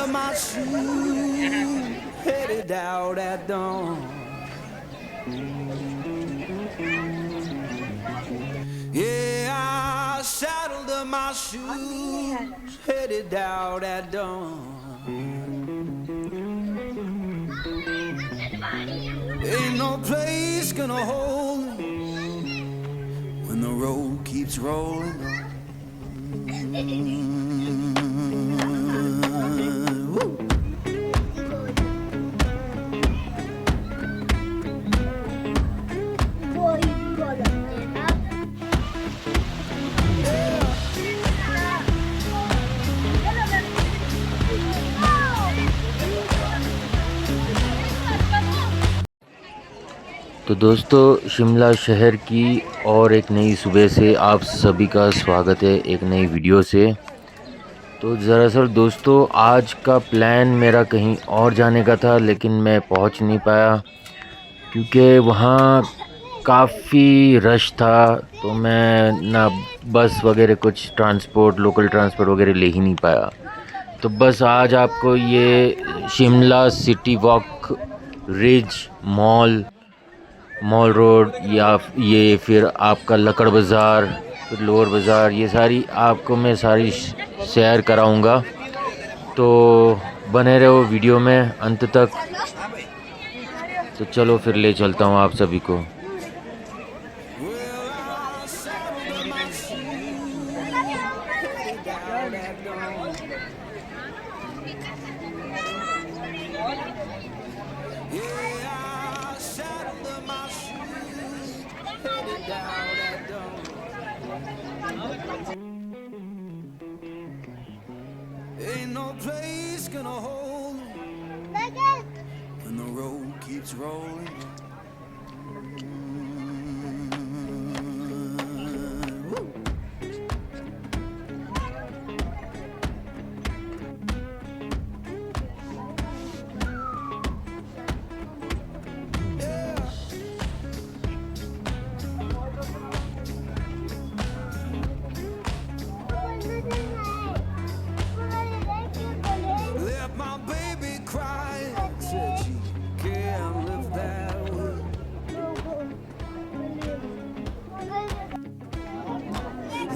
of my shoes, headed out at dawn. Yeah, I saddled up my shoes, headed out at dawn. Ain't no place gonna hold me when the road keeps rolling on. Woo. तो दोस्तों, शिमला शहर की और एक नई सुबह से आप सभी का स्वागत है एक नई वीडियो से। तो दरअसल दोस्तों, आज का प्लान मेरा कहीं और जाने का था, लेकिन मैं पहुंच नहीं पाया क्योंकि वहाँ काफ़ी रश था। तो मैं ना बस वगैरह कुछ ट्रांसपोर्ट, लोकल ट्रांसपोर्ट वगैरह ले ही नहीं पाया। तो बस आज आपको ये Shimla city walk, ridge mall road, या ये फिर आपका लकड़ बाज़ार, फिर लोअर बाज़ार, ये सारी आपको मैं सारी शेयर कराऊंगा। तो बने रहो वीडियो में अंत तक। तो चलो फिर ले चलता हूँ आप सभी को। Ain't no place gonna hold me when the road keeps rolling on. Woo. Let my baby cry, said she can't live that way.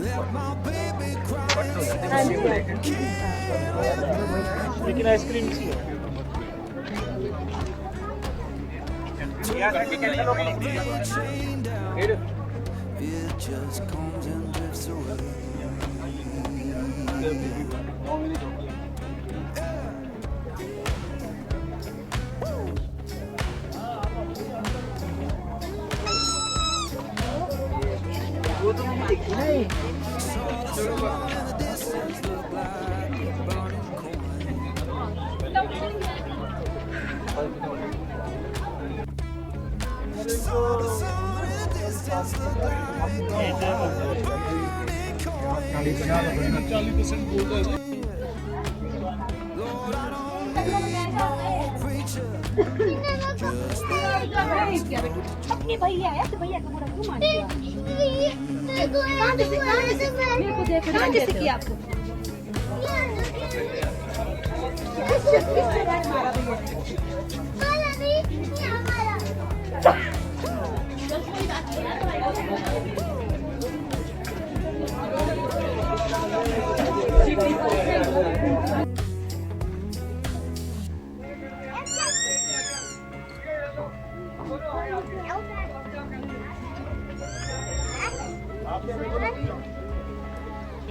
Let my baby cry, said she can't live that way. लेकिन ice cream सी है। Chained down, it just comes and drifts away. अपने भैया है तो भैया का पूरा क्यों मान लिया? मेरे को देखो कहाँ जैसे किया आपको?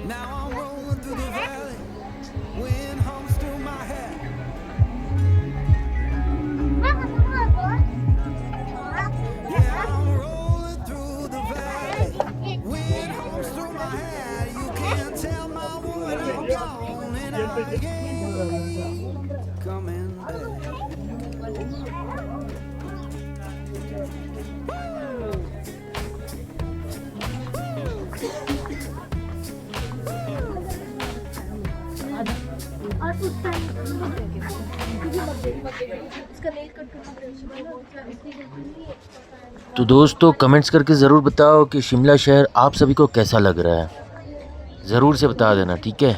Now I'm rolling through the valley, wind hums through my hair. Yeah, I'm rolling through the valley, wind hums through my hair. You can't tell my woman I'm gone, and I ain't coming back. तो दोस्तों, comments करके ज़रूर बताओ कि शिमला शहर आप सभी को कैसा लग रहा है। ज़रूर से बता देना, ठीक है।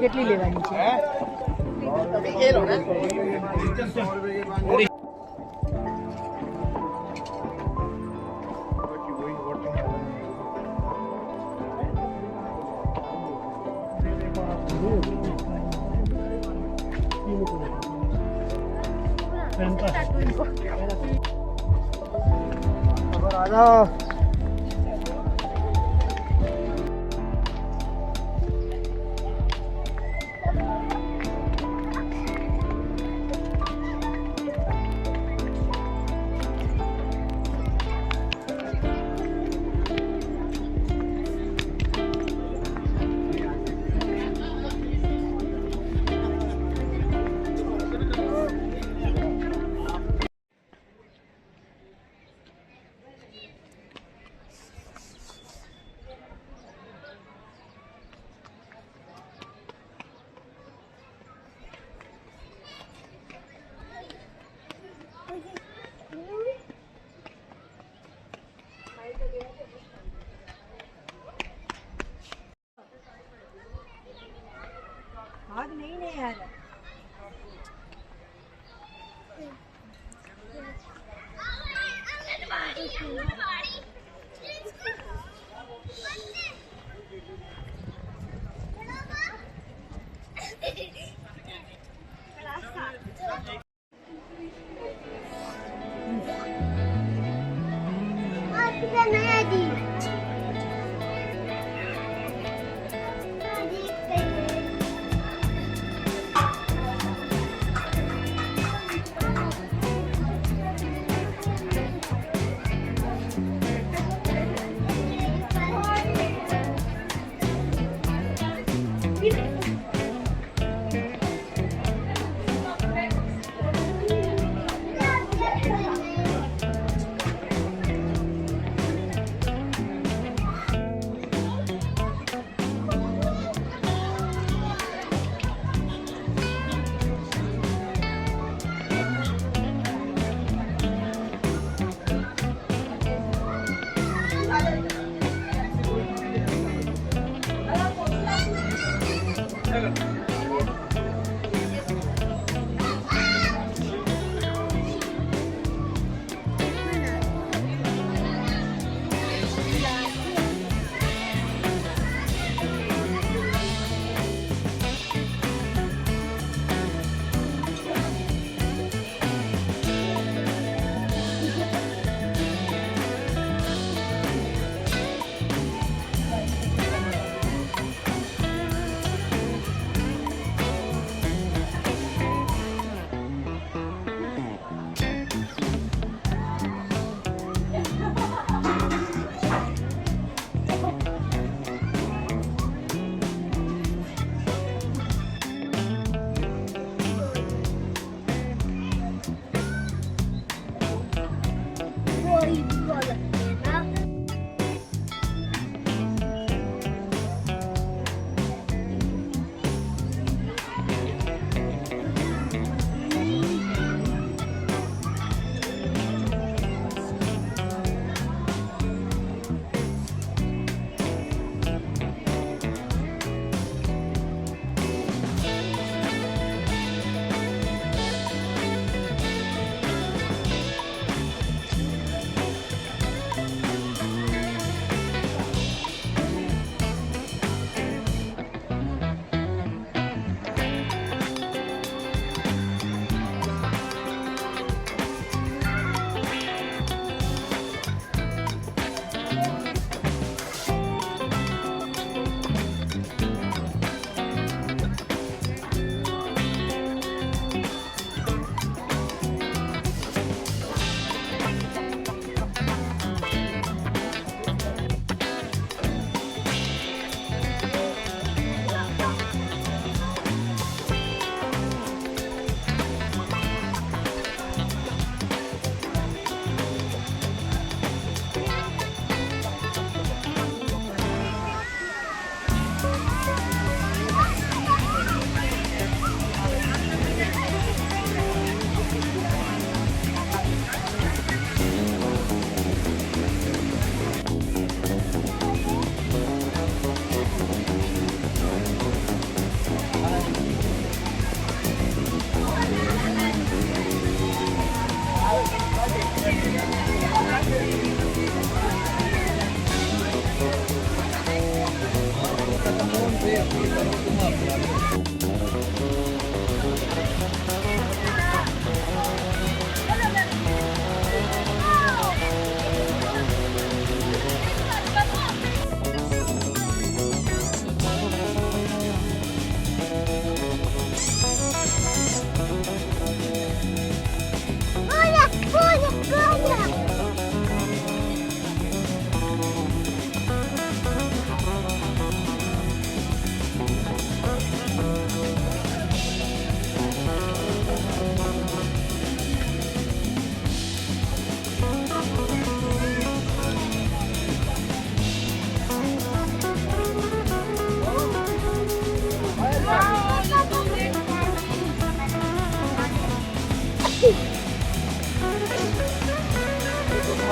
કેટલી લેવાની છે? भाग नहीं नहीं यार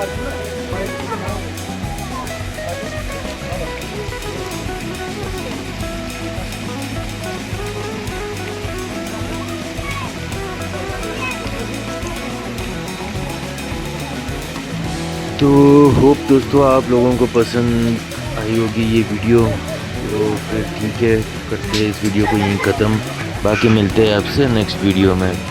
तो होप दोस्तों आप लोगों को पसंद आई होगी ये वीडियो। तो फिर ठीक है, करते हैं इस वीडियो को यहीं ख़त्म। बाकी मिलते हैं आपसे नेक्स्ट वीडियो में।